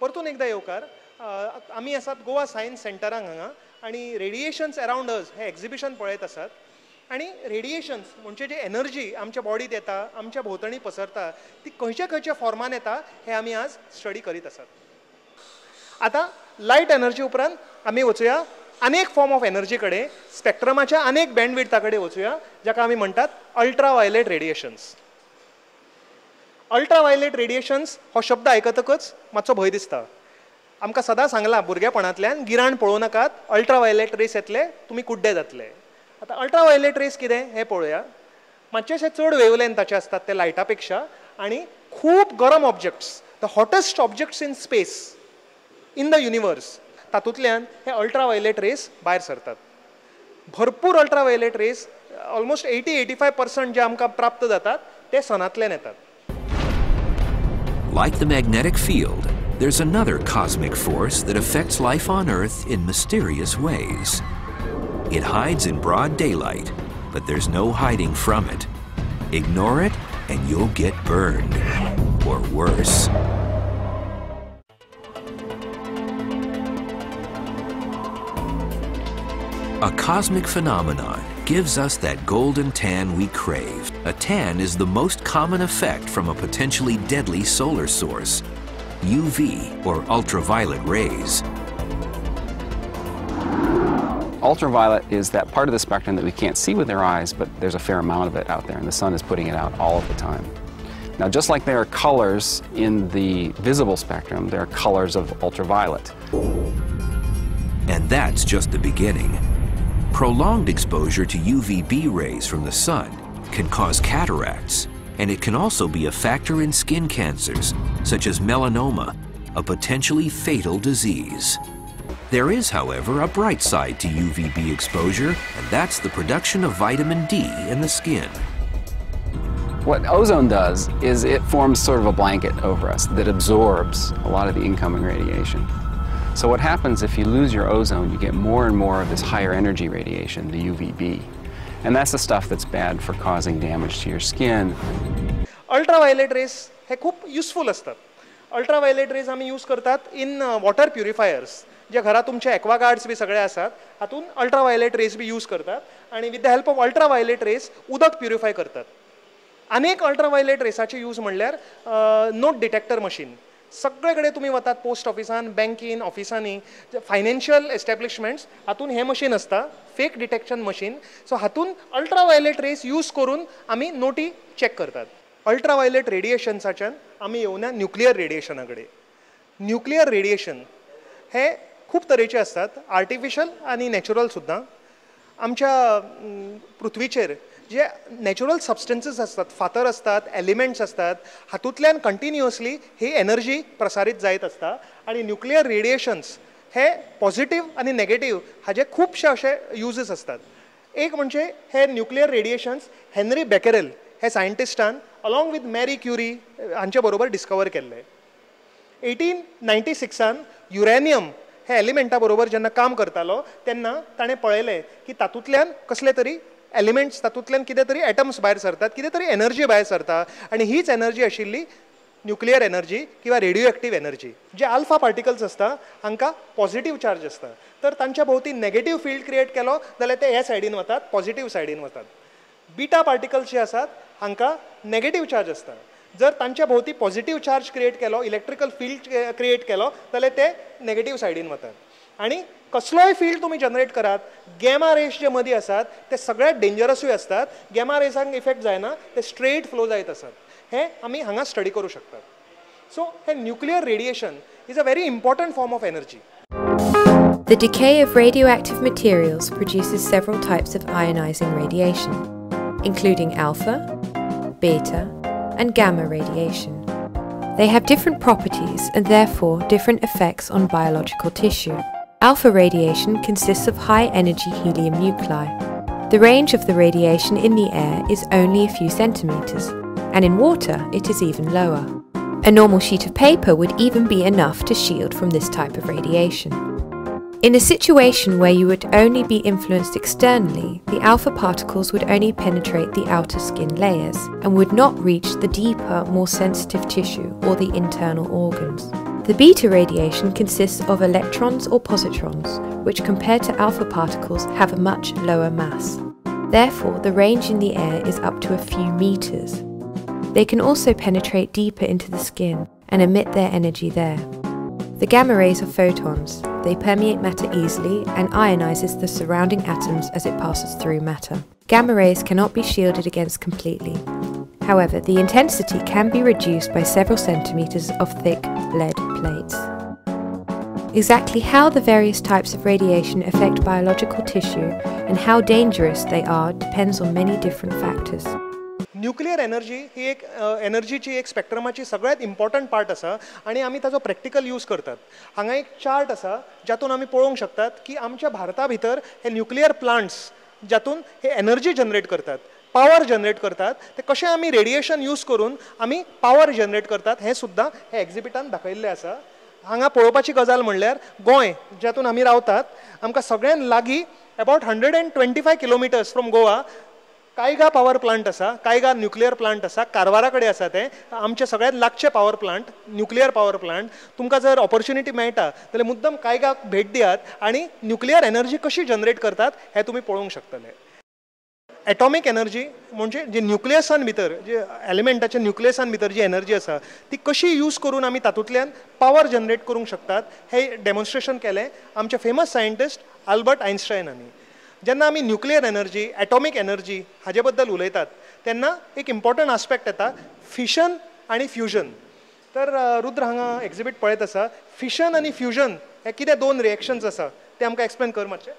परतून एकदा येवकार. आमी आसात गोवा सायन्स सेंटरांत हांगा आनी रेडिएशन्स अरावंड अस हे एक्झिबिशन पळयत आसात. आनी रेडिएशन्स म्हणजे जी एनर्जी आमच्या बॉडीत येता, आमच्या भोंवतणी पसरता, ती खंयच्या खंयच्या फॉर्मान येता हे आमी आज स्टडी करीत आसात. आतां लायट एनर्जी उपरांत आमी वचुया अनेक फॉर्म ऑफ एनर्जी कडेन, स्पेक्ट्रमाच्या अनेक बँडविड्था कडेन वचुया, जाका आमी म्हणटात अल्ट्रावायलेट रेडिएशन्स. अल्ट्रावायलेट रेडिएशन्स हो शब्द आयकतकच मातसो भंय दिसता. आमकां सदां सांगलां भुरगेपणांतल्यान गिराण पळोवं नाकात, अल्ट्रावायलेट रेस येतले तुमी कुड्डे जातले. आतां अल्ट्रावायलेट रेस कितें हें पळोवया. मातशेशे चड वेवलेंथाचे असतात ते लायटा पेक्षा आनी खूब गरम objects, the hottest objects in space in the universe, तातूंतल्यान हे अल्ट्रावायलेट रेस भायर सरतात. भरपूर अल्ट्रावायलेट रेस ऑलमोस्ट 80-85% जे आमकां प्राप्त जातात ते सनांतल्यान येतात. Like the magnetic field, there's another cosmic force that affects life on Earth in mysterious ways. It hides in broad daylight, but there's no hiding from it. Ignore it and you'll get burned, or worse. A cosmic phenomenon gives us that golden tan we crave. A tan is the most common effect from a potentially deadly solar source, UV or ultraviolet rays. Ultraviolet is that part of the spectrum that we can't see with our eyes, but there's a fair amount of it out there, and the sun is putting it out all of the time. Now, just like there are colors in the visible spectrum, there are colors of ultraviolet. And that's just the beginning. Prolonged exposure to UVB rays from the sun can cause cataracts, and it can also be a factor in skin cancers, such as melanoma, a potentially fatal disease. There is, however, a bright side to UVB exposure, and that's the production of vitamin D in the skin. What ozone does is it forms sort of a blanket over us that absorbs a lot of the incoming radiation. So what happens if you lose your ozone, you get more and more of this higher energy radiation, the UVB. And that's the stuff that's bad for causing damage to your skin. Ultraviolet rays हे खूप useful असतात. Ultraviolet rays आमी use करतात in water purifiers. जे घरा तुमचे एक्वागार्ड्स बी सगळे आसात हातून अल्ट्रावायलेट रेज बी यूज करतात आनी with the help of ultraviolet rays उदक प्युरिफाय करतात. अनेक अल्ट्रावायलेट रेसाचे यूज म्हणल्यार नोट डिटेक्टर मशीन. सगळे कडेन तुमी वतात पोस्ट ऑफिसान, बँकीन, ऑफिसांनी, फायनान्शियल एस्टॅब्लिशमेंट्स हातून हे मशीन असता, फेक डिटेक्शन मशीन. सो हातून अल्ट्रावायलेट रेस यूज करून आमी नोटी चेक करतात. अल्ट्रावायलेट रेडिएशन्साच्यान आमी येवना न्युक्लियर रेडिएशना कडेन. न्युक्लियर रेडिएशन हे खूब तरेचे असतात, आर्टिफिशियल आनी नॅचरल सुद्दां. आमच्या पृथ्वीचेर जे नॅचरल सबस्टन्सीस असतात, फातर असतात, एलिमेंट्स असतात, हातूंतल्यान कंटिन्युअसली ही एनर्जी प्रसारीत जायत असता. आनी न्युक्लियर रेडिएशन्स हे पॉझिटिव्ह आनी नेगेटिव्ह हाजे खुबशे अशे युजीस असतात. एक म्हणजे हे न्युक्लियर रेडिएशन्स हेनरी बेकेरेल हे सायंटिस्टान अलॉंग विथ मॅरी क्युरी हांचे बरोबर डिस्कवर केल्ले. 1896 युरेनियम हे एलिमेंटा बरोबर जेन्ना काम करतालो तेन्ना ताणें पळयलें की तातूंतल्यान कसले तरी एलिमेंट्स, तातूंतल्यान कितें तरी एटम्स भायर सरतात, कितें तरी एनर्जी भायर सरता आनी हीच एनर्जी आशिल्ली न्युक्लियर एनर्जी किंवा रेडिओ एक्टीव एनर्जी. जे अल्फा पार्टिकल्स असता हांकां पॉझिटिव्ह चार्ज असता, तर तांच्या भोवती नेगेटिव्ह फील्ड क्रिएट केलो जाल्यार ते ह्या सायडीन वतात, पॉझिटिव्ह सायडीन वतात. बीटा पार्टिकल्स जे आसात हांकां नेगेटिव्ह चार्ज असता. जर तांच्या भोवती पॉझिटिव्ह चार्ज क्रिएट केलो, इलेक्ट्रिकल फील्ड क्रिएट केलो जाल्यार ते नेगेटिव्ह सायडीन वतात. आनी कसलोय फील्ड तुम्ही जनरेट करात, गॅमा रेस जे मदीं आसात ते सगळ्यात डेंजरसूय असतात. गॅमा रेसांक इफेक्ट जायना, ते स्ट्रेट फ्लो जायत असतात. हे आमी हांगा स्टडी करू शकतात. सो हे nuclear radiation is a very important form of energy. The decay of radioactive materials produces several types of ionizing radiation, including alpha, beta, and gamma radiation. They have different properties and therefore different effects on biological tissue. Alpha radiation consists of high-energy helium nuclei. The range of the radiation in the air is only a few centimeters, and in water it is even lower. A normal sheet of paper would even be enough to shield from this type of radiation. In a situation where you would only be influenced externally, the alpha particles would only penetrate the outer skin layers and would not reach the deeper, more sensitive tissue or the internal organs. The beta radiation consists of electrons or positrons, which compared to alpha particles have a much lower mass. Therefore, the range in the air is up to a few meters. They can also penetrate deeper into the skin and emit their energy there. The gamma rays are photons. They permeate matter easily and ionizes the surrounding atoms as it passes through matter. Gamma rays cannot be shielded against completely. However, the intensity can be reduced by several centimeters of thick lead plates. Exactly how the various types of radiation affect biological tissue and how dangerous they are depends on many different factors. Nuclear energy ही एक एनर्जीची एक स्पेक्ट्रमाची सगळ्यात important part आसा आणि आमी ताजो practical use करतात. हांगा एक चार्ट आसा जातून आमी पळोवंक शकतात की आमच्या भारता भितर हे न्यूक्लियर प्लांट्स जातून हे एनर्जी जनरेट करतात, पावर जनरेट करतात, ते कशें आमी रेडिएशन यूज करून आमी पावर जनरेट करतात हें सुद्दां हे एक्झिबिटान दाखयल्लें आसा. हांगा पळोवपाची गजाल म्हणल्यार गोंय जातून आमी रावतात, आमकां सगळ्यान लागीं about 125 kilometres from Goa Kaiga power plant आसा, कायगा न्यूक्लियर प्लांट आसा, कारवारा कडेन आसा ते आमचे सगळ्यात लागचे power plant, nuclear power plant. तुमकां जर ऑपॉर्च्युनिटी मेळटा जाल्यार मुद्दम कायगाक भेट दियात आणि न्यूक्लियर एनर्जी कशी जनरेट करतात हे तुम्ही पळोवंक शकतले. एटॉमिक एनर्जी म्हणजे जे न्यूक्लियसान भितर जे एलिमेंटाच्या न्यूक्लियसान भितर जी एनर्जी आसा ती कशी यूज करून आमी तातूंतल्यान पावर जनरेट करूंक शकतात हे डेमॉन्स्ट्रेशन केलें आमचे फेमस सायंटिस्ट अल्बर्ट आयन्स्टायनांनी. जेन्ना आमी न्यूक्लियर एनर्जी, एटॉमिक एनर्जी हाजे बद्दल उलयतात तेन्ना एक इम्पॉर्टंट आस्पेक्ट येता फिशन आणि फ्युजन. तर रुद्र हांगा एक्झिबीट पळयत आसा, फिशन आणि फ्युजन हे कितें दोन रिएक्शन्स आसा ते आमकां एक्सप्लेन कर मातशें.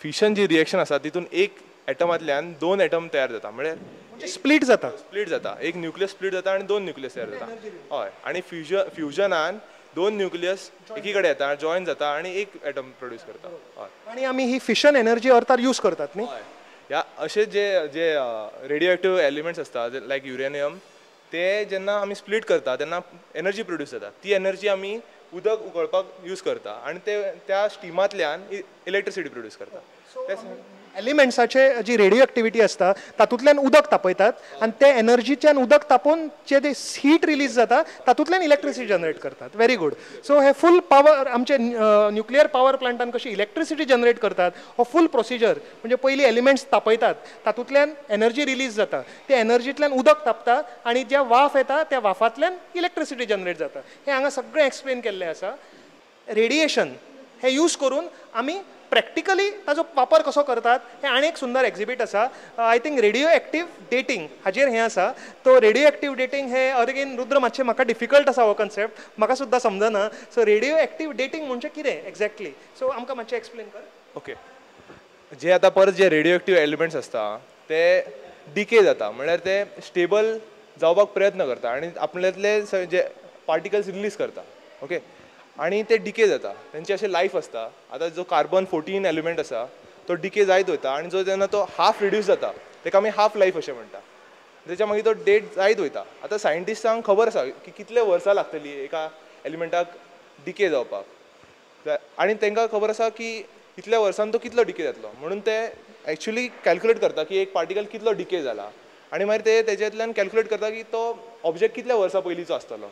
फिशन जी रिएक्शन आसा तितून एक एटमांतल्यान दोन एटम तयार जाता, म्हणजे स्प्लिट जाता, एक न्यूक्लियस स्प्लिट जाता आणि दोन न्यूक्लियस तयार जाता. हय, आणि फ्युजनान दोन न्यूक्लियस एकी कडेन येता, जॉइन जाता आणि एक एटम प्रोड्यूस करता. हय, आणि आमी ही फिशन एनर्जी अर्थात यूज करतात न्ही. ह्या अशे जे रेडिओ एक्टिव्ह एलिमेंट्स असतात लायक युरेनियम, ते जेन्ना आमी स्प्लिट करता तेन्ना एनर्जी प्रोड्यूस जाता. ती एनर्जी आमी उदक उकळपाक यूज करता आणि ते त्या स्टिमांतल्यान इलेक्ट्रिसिटी प्रोड्यूस करता. एलिमेंट्साचे जी रेडिओ एक्टिविटी असता तातूंतल्यान उदक तापयतात आणि त्या एनर्जीच्यान उदक तापोवन जे हीट रिलीज जाता तातूंतल्यान इलेक्ट्रिसिटी जनरेट करतात. Very good. सो हे फूल पावर आमचे न्यूक्लियर पावर प्लांटान कशी इलेक्ट्रिसिटी जनरेट करतात हो फूल प्रोसिजर. म्हणजे पयलीं एलिमेंट्स तापयतात, तातूंतल्यान एनर्जी रिलीज जाता, त्या एनर्जींतल्यान उदक तापता आणि ज्या वाफ येता त्या वाफांतल्यान इलेक्ट्रिसिटी जनरेट जाता. हे हांगा सगळें एक्सप्लेन केल्लें आसा. रेडिएशन हे यूज करून आमी प्रॅक्टिकली ताजो वापर कसो करतात हे आनी एक सुंदर एक्झिबीट आसा. I think radio active dating हाजेर हें आसा. तो रेडिओ एक्टिव्ह डेटिंग हे अगेन रुद्र मातशें म्हाका डिफिकल्ट आसा हो कन्सेप्ट, म्हाका सुद्दां समजना. सो रेडिओ एक्टिव्ह डेटिंग म्हणजे कितें एक्झॅक्टली, सो आमकां मातशें एक्सप्लेन कर. ओके. जे आतां परत जे रेडिओ एक्टिव्ह एलिमेंट्स असता ते डिके जाता, म्हळ्यार ते स्टेबल जावपाक प्रयत्न करता आणि आपल्यातले जे पार्टिकल्स रिलीज करता. ओके, आणि ते डिके जाता, त्यांची अशें लायफ आसता. आतां जो कार्बन 14 एलिमेंट आसा तो डिके जायत वयता आणि जो जेन्ना तो हाफ रिड्यूस जाता तेका आमी हाफ लायफ अशें म्हणटा. तेच्या मागीर तो डेट जायत वयता. आतां सायंटिस्टांक खबर आसा की कितले वर्सां लागतली एका एलिमेंटाक डिके जावपाक, आणि तांकां खबर आसा की इतल्या वर्सान तो कितलो डिके जातलो, म्हणून ते एक्चुअली कॅल्क्युलेट करता की एक पार्टिकल कितलो डिके जाला आणि मागीर ते तेज्यातल्यान कॅल्क्युलेट करता की तो ऑब्जेक्ट कितल्या वर्सां पयलींचो आसतलो.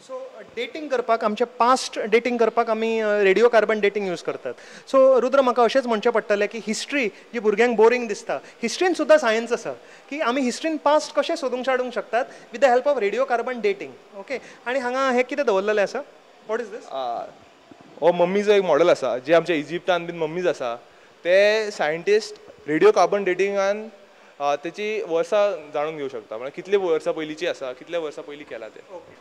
सो डेटिंग करपाक आमचे पास्ट डेटिंग करपाक आमी रेडिओ कार्बन डेटिंग यूज करतात. सो रुद्र म्हाका अशेंच म्हणचें पडटलें की हिस्ट्री जी भुरग्यांक बोरिंग दिसता, हिस्ट्रीन सुद्दां सायन्स आसा की आमी हिस्ट्रीन पास्ट कशें सोदूंक शाडूंक शकतात with the help of radio carbon dating. Okay, आणि हांगा हे कितें दवरलेलें आसा, वॉट इज दिस? हो मम्मीचो एक मॉडेल आसा, जे आमच्या इजिप्टान बीन मम्मीज आसा ते सायंटिस्ट रेडिओ कार्बन डेटिंगान त्याची वर्सां जाणून घेवंक शकता, म्हणजे कितले वर्सां पयलींची आसा, कितल्या वर्सां पयलीं केला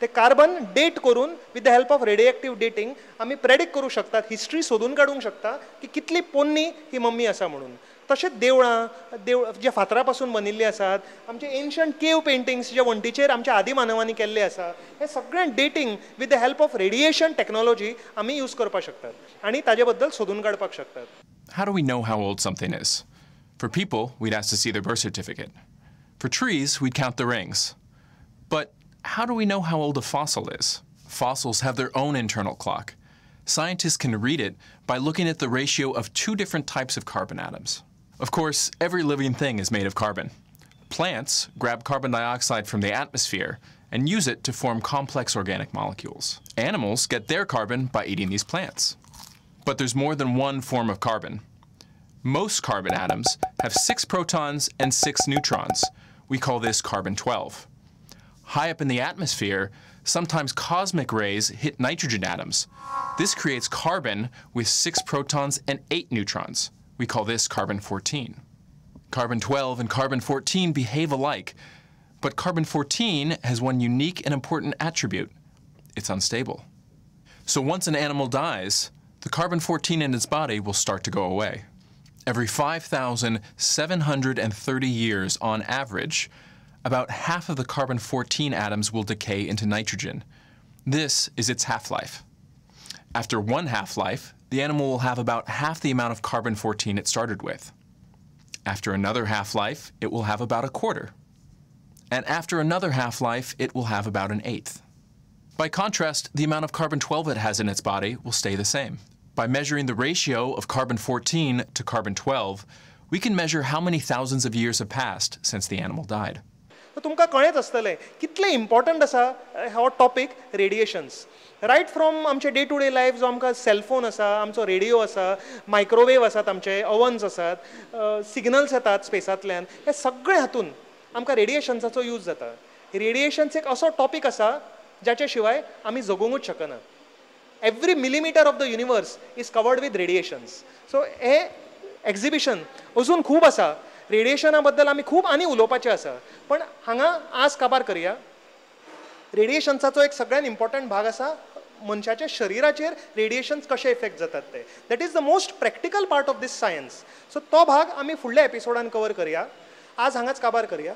ते कार्बन डेट करून with the help of radio active dating आमी प्रेडिक्ट करूं शकतात, हिस्ट्री सोदून काडूंक शकता की कितली पोन्नी ही मम्मी आसा म्हणून. तशेंच देवळां जे फातरा पासून बनिल्लीं आसात, आमचे एन्शंट केव पेंटिंग्स जे वण्टीचेर आमच्या आदी मानवांनी केल्ले आसा, हे सगळें dating with the help of radiation technology आमी यूज करपाक शकतात आणि ताजे बद्दल सोदून काडपाक शकतात. How do we know how old something is? For people, we'd ask to see their birth certificate. For trees, we'd count the rings. But how do we know how old a fossil is? Fossils have their own internal clock. Scientists can read it by looking at the ratio of two different types of carbon atoms. Of course, every living thing is made of carbon. Plants grab carbon dioxide from the atmosphere and use it to form complex organic molecules. Animals get their carbon by eating these plants. But there's more than one form of carbon. Most carbon atoms have 6 protons and 6 neutrons. We call this carbon-12. High up in the atmosphere, sometimes cosmic rays hit nitrogen atoms. This creates carbon with 6 protons and 8 neutrons. We call this carbon-14. Carbon-12 and carbon-14 behave alike, but carbon-14 has one unique and important attribute. It's unstable. So once an animal dies, the carbon-14 in its body will start to go away. Every 5,730 years on average, about half of the carbon-14 atoms will decay into nitrogen. This is its half-life. After one half-life, the animal will have about half the amount of carbon-14 it started with. After another half-life, it will have about a quarter. And after another half-life, it will have about an eighth. By contrast, the amount of carbon-12 it has in its body will stay the same. By measuring the ratio of carbon-14 to carbon-12, we can measure how many thousands of years have passed since the animal died. तुमकां कळेच आसतलें कितलें important आसा हो topic radiations. Right from आमचे day to day life जो आमकां cellphone आसा, आमचो रेडिओ आसा, मायक्रोवेव आसात, आमचे ओवन्स आसात, सिग्नल्स येतात स्पेसांतल्यान, हे सगळे हातून आमकां रेडिएशन्साचो यूज जाता. रेडिएशन्स एक असो टॉपिक आसा जाचे शिवाय आमी जगूंकूच शकना. Every millimetre of the universe is covered with radiations. So हे एक्झिबिशन अजून खूब आसा. रेडिएशना बद्दल आमी खूब आनी उलोवपाचें आसा, पण हांगा आज काबार करया. रेडिएशन्साचो एक सगळ्यान इम्पॉर्टंट भाग आसा मनशाच्या शरिराचेर रेडिएशन्स कशे इफेक्ट जातात ते. That is the most practical part of this science. So तो भाग आमी फुडल्या एपिसोडान कवर करया. आज हांगाच काबार करया.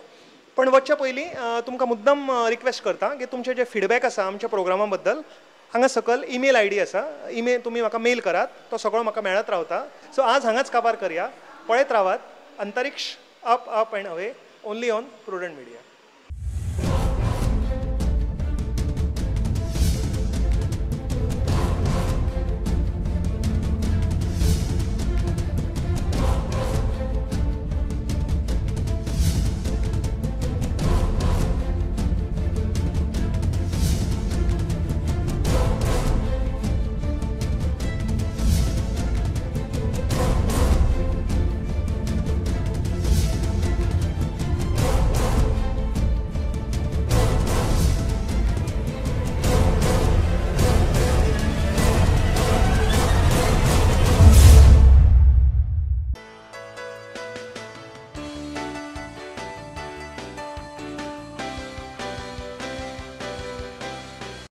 पण वचचे पयलीं तुमकां मुद्दम रिक्वेस्ट करता की तुमचे जे फीडबॅक आसा आमच्या प्रोग्रामा बद्दल हांगा सकयल ईमेल आयडी आसा. ईमेल तुमी म्हाका मेल करात, तो सगळो म्हाका मेळत रावता. सो आज हांगाच काबार करया. पळयत रावात अंतरिक्ष up and away only on prudent media.